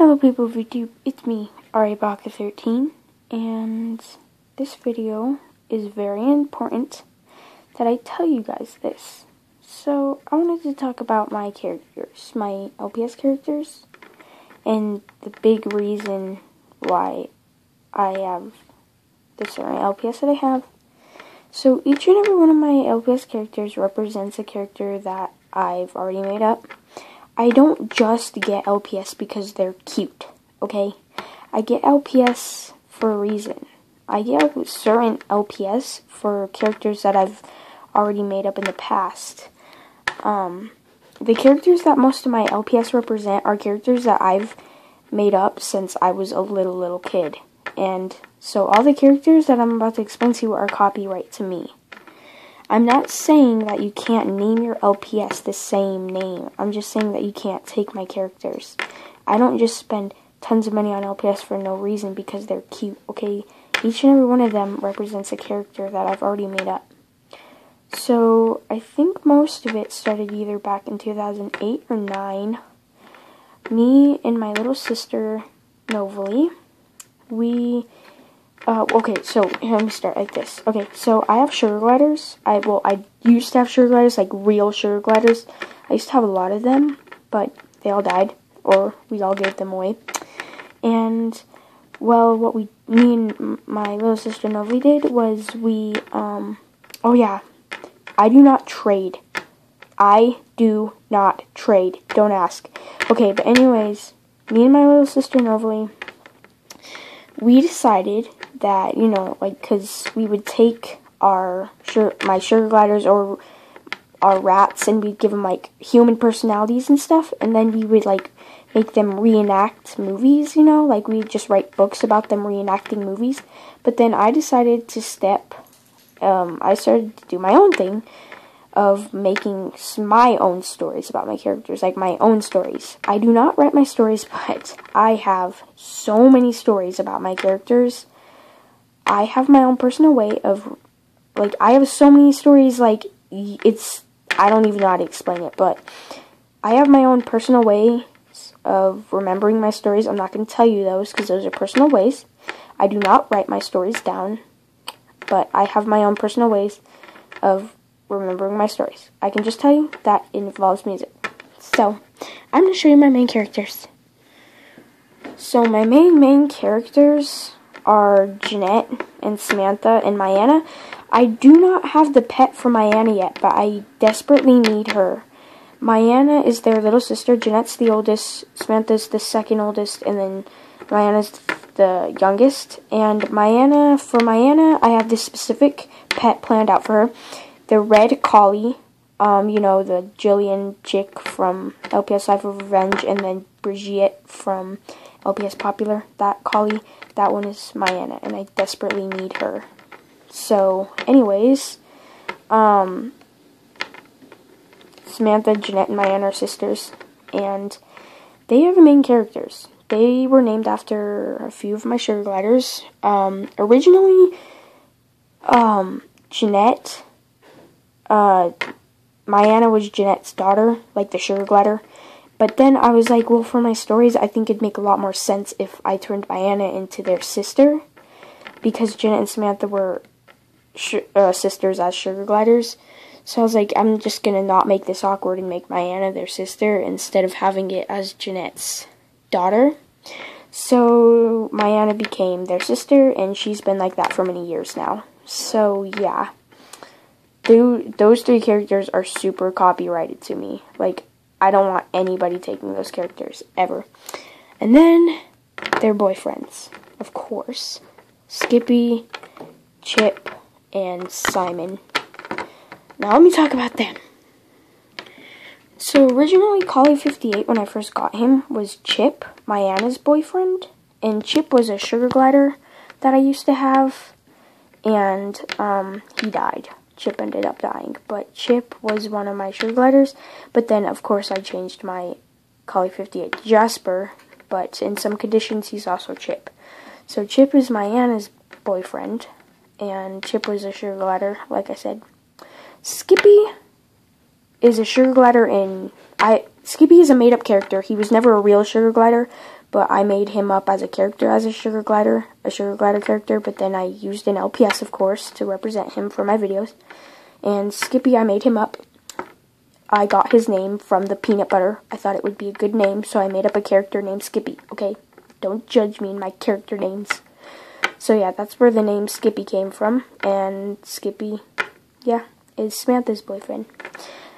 Hello people of YouTube, it's me, RABaka13, and this video is very important that I tell you guys this. So, I wanted to talk about my characters, my LPS characters, and the big reason why I have the certain LPS that I have. So, each and every one of my LPS characters represents a character that I've already made up. I don't just get LPS because they're cute, okay? I get LPS for a reason. I get certain LPS for characters that I've already made up in the past. The characters that most of my LPS represent are characters that I've made up since I was a little kid. And so all the characters that I'm about to explain to you are copyright to me. I'm not saying that you can't name your LPS the same name. I'm just saying that you can't take my characters. I don't just spend tons of money on LPS for no reason because they're cute, okay? Each and every one of them represents a character that I've already made up. So, I think most of it started either back in 2008 or 9. Me and my little sister, Novely, okay, so here, let me start like this. Okay, so I have sugar gliders. I used to have sugar gliders, like real sugar gliders. I used to have a lot of them, but they all died, or we all gave them away. And, well, what me and my little sister Novi did was oh yeah, I do not trade. I do not trade. Don't ask. Okay, but anyways, me and my little sister Novi, we decided that, you know, like, because we would take my sugar gliders or our rats and we'd give them, like, human personalities and stuff, and then we would, like, make them reenact movies, you know, like, we'd just write books about them reenacting movies. But then I decided to I started to do my own thing of making my own stories about my characters, like my own stories. I do not write my stories, but I have so many stories about my characters. I have my own personal way of, like, I have so many stories, like, I don't even know how to explain it, but I have my own personal ways of remembering my stories. I'm not going to tell you those, because those are personal ways. I do not write my stories down, but I have my own personal ways of remembering my stories. I can just tell you that it involves music. So, I'm going to show you my main characters. So, my main characters are Jeanette and Samantha and Mayanna. I do not have the pet for Mayanna yet, but I desperately need her. Mayanna is their little sister. Jeanette's the oldest, Samantha's the second oldest, and then Mayanna's the youngest. And for Mayanna, I have this specific pet planned out for her. The red collie, you know, the Jillian chick from LPS Life of Revenge, and then Brigitte from LPS Popular, that collie, that one is Mayanna, and I desperately need her. So, anyways, Samantha, Jeanette, and Mayanna are sisters, and they are the main characters. They were named after a few of my sugar gliders. Originally, Jeanette, Mayanna was Jeanette's daughter, like the sugar glider. But then I was like, well, for my stories, I think it'd make a lot more sense if I turned Mayanna into their sister, because Jeanette and Samantha were sisters as sugar gliders. So I was like, I'm just gonna not make this awkward and make Mayanna their sister instead of having it as Jeanette's daughter. So Mayanna became their sister, and she's been like that for many years now. So yeah, those three characters are super copyrighted to me. Like, I don't want anybody taking those characters, ever. And then, their boyfriends, of course. Skippy, Chip, and Simon. Now let me talk about them. So originally, Collie58, when I first got him, was Chip, Mayanna's boyfriend. And Chip was a sugar glider that I used to have. And, he died. Chip ended up dying, but Chip was one of my sugar gliders. But then, of course, I changed my Collie58 to Jasper, but in some conditions, he's also Chip. So Chip is Mayanna's boyfriend, and Chip was a sugar glider, like I said. Skippy is a sugar glider Skippy is a made-up character. He was never a real sugar glider, but I made him up as a character, as a sugar glider character, but then I used an LPS, of course, to represent him for my videos. And Skippy, I made him up. I got his name from the peanut butter. I thought it would be a good name, so I made up a character named Skippy, okay? Don't judge me in my character names. So yeah, that's where the name Skippy came from, and Skippy, yeah, is Samantha's boyfriend.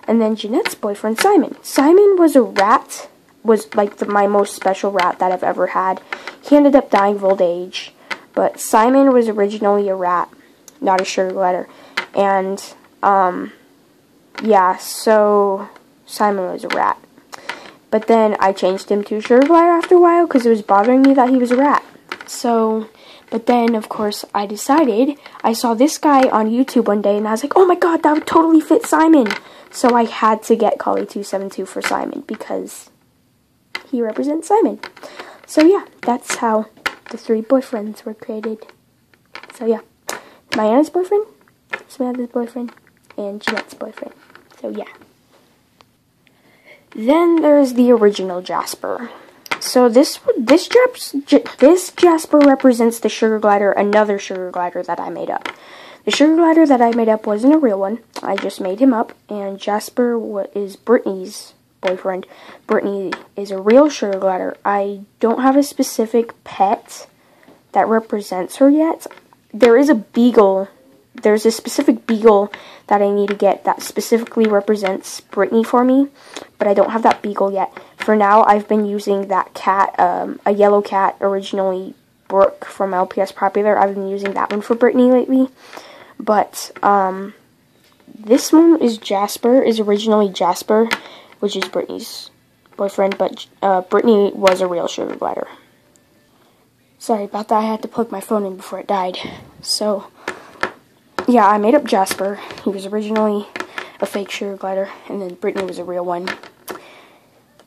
And then Jeanette's boyfriend, Simon. Simon was a rat, was like my most special rat that I've ever had. He ended up dying of old age, but Simon was originally a rat, not a sugar glider. And, yeah, so Simon was a rat. But then I changed him to a sugar glider after a while because it was bothering me that he was a rat. So, but then, of course, I decided, I saw this guy on YouTube one day, and I was like, oh my god, that would totally fit Simon. So I had to get Collie272 for Simon, because he represents Simon. So yeah, that's how the 3 boyfriends were created. So yeah, Mayanna's boyfriend, Samantha's boyfriend, and Jeanette's boyfriend. So yeah. Then there's the original Jasper. So this Jasper represents the sugar glider, another sugar glider that I made up. The sugar glider that I made up wasn't a real one. I just made him up. And Jasper is Brittany's boyfriend. Brittany is a real sugar glider. I don't have a specific pet that represents her yet. There is a beagle. There's a specific beagle that I need to get that specifically represents Brittany for me, but I don't have that beagle yet. For now, I've been using that cat, a yellow cat, originally Brooke from LPS Popular. I've been using that one for Brittany lately, but this one is Jasper, is originally Jasper, which is Brittany's boyfriend, but Brittany was a real sugar glider. Sorry about that, I had to plug my phone in before it died. So yeah, I made up Jasper. He was originally a fake sugar glider, and then Brittany was a real one.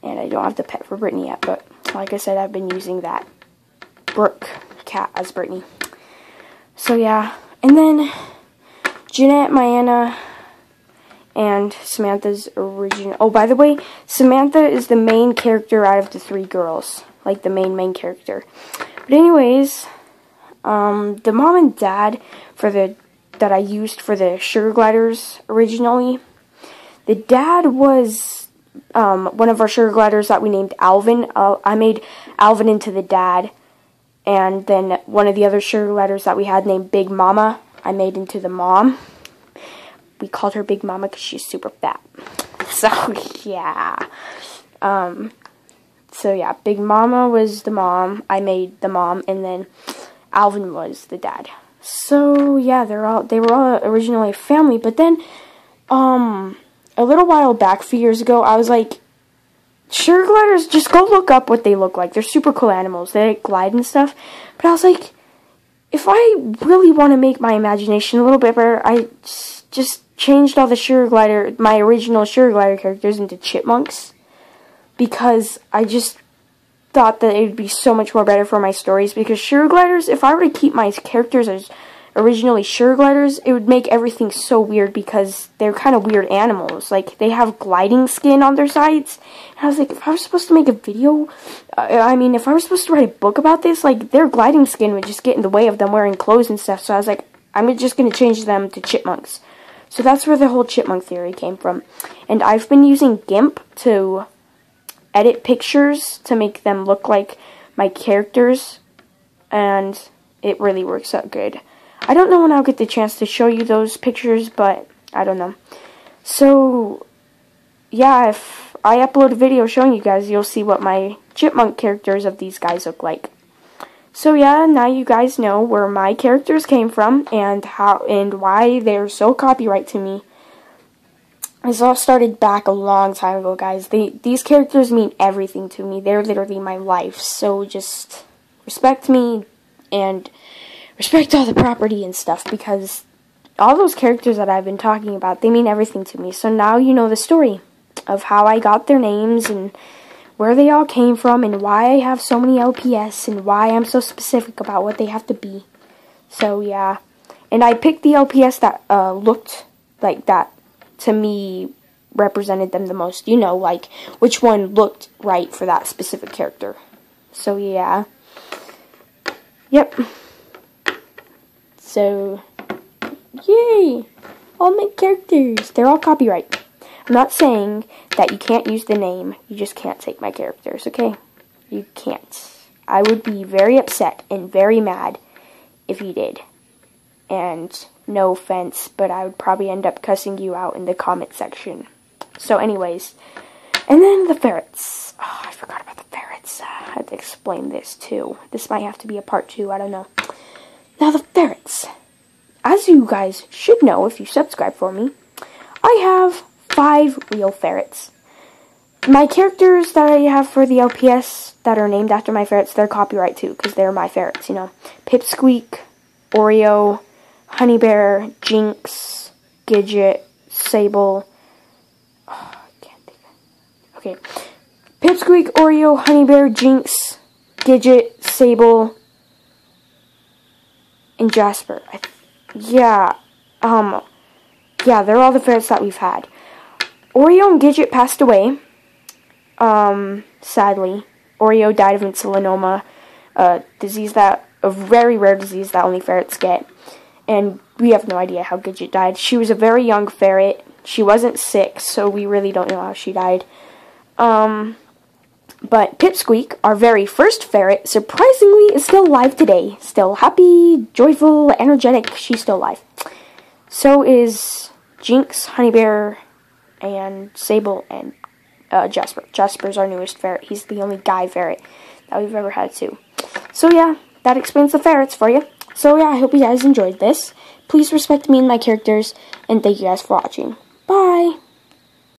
And I don't have the pet for Brittany yet, but like I said, I've been using that Brooke cat as Brittany. So yeah, and then Jeanette, Mayanna, and Samantha's original. Oh, by the way, Samantha is the main character out of the 3 girls, like the main character. But anyways, the mom and dad that I used for the sugar gliders originally. The dad was one of our sugar gliders that we named Alvin. I made Alvin into the dad, and then one of the other sugar gliders that we had named Big Mama, I made into the mom. We called her Big Mama because she's super fat. So yeah. So yeah, Big Mama was the mom. I made the mom, and then Alvin was the dad. So yeah, they were all originally a family, but then a little while back, a few years ago, I was like, sugar gliders, just go look up what they look like. They're super cool animals. They like, glide and stuff. But I was like, if I really want to make my imagination a little bit better, I just changed all the my original sugar glider characters into chipmunks, because I just thought that it would be so much more better for my stories, because sugar gliders, if I were to keep my characters as originally sugar gliders, it would make everything so weird, because they're kind of weird animals. Like, they have gliding skin on their sides, and I was like, if I was supposed to make a video, if I was supposed to write a book about this, like, their gliding skin would just get in the way of them wearing clothes and stuff, so I was like, I'm just going to change them to chipmunks. So that's where the whole chipmunk theory came from. And I've been using GIMP to edit pictures to make them look like my characters, and it really works out good. I don't know when I'll get the chance to show you those pictures, but I don't know. So yeah, if I upload a video showing you guys, you'll see what my chipmunk characters of these guys look like. So yeah, now you guys know where my characters came from and how and why they're so copyright to me. This all started back a long time ago, guys. These characters mean everything to me. They're literally my life. So just respect me and respect all the property and stuff, because all those characters that I've been talking about, they mean everything to me. So now you know the story of how I got their names and where they all came from and why I have so many LPS and why I'm so specific about what they have to be. So yeah. And I picked the LPS that looked like that to me represented them the most. You know, like which one looked right for that specific character. So yeah. Yep. So, yay! All my characters. They're all copyright. I'm not saying that you can't use the name. You just can't take my characters, okay? You can't. I would be very upset and very mad if you did. And no offense, but I would probably end up cussing you out in the comment section. So anyways, and then the ferrets. Oh, I forgot about the ferrets. I had to explain this too. This might have to be a part 2, I don't know. Now the ferrets. As you guys should know if you subscribe for me, I have 5 real ferrets. My characters that I have for the LPS that are named after my ferrets, they're copyright too, because they're my ferrets, you know. Pipsqueak, Oreo, Honey Bear, Jinx, Gidget, Sable. Oh, I can't think of it. Okay. Pipsqueak, Oreo, Honey Bear, Jinx, Gidget, Sable, and Jasper. Yeah, they're all the ferrets that we've had. Oreo and Gidget passed away. Sadly. Oreo died of insulinoma, a very rare disease that only ferrets get. And we have no idea how Gidget died. She was a very young ferret. She wasn't sick, so we really don't know how she died. But Pipsqueak, our very first ferret, surprisingly is still alive today. Still happy, joyful, energetic. She's still alive. So is Jinx, Honey Bear, and Sable, and Jasper. Jasper's our newest ferret. He's the only guy ferret that we've ever had too. So yeah, that explains the ferrets for you. So yeah, I hope you guys enjoyed this. Please respect me and my characters, and thank you guys for watching. Bye!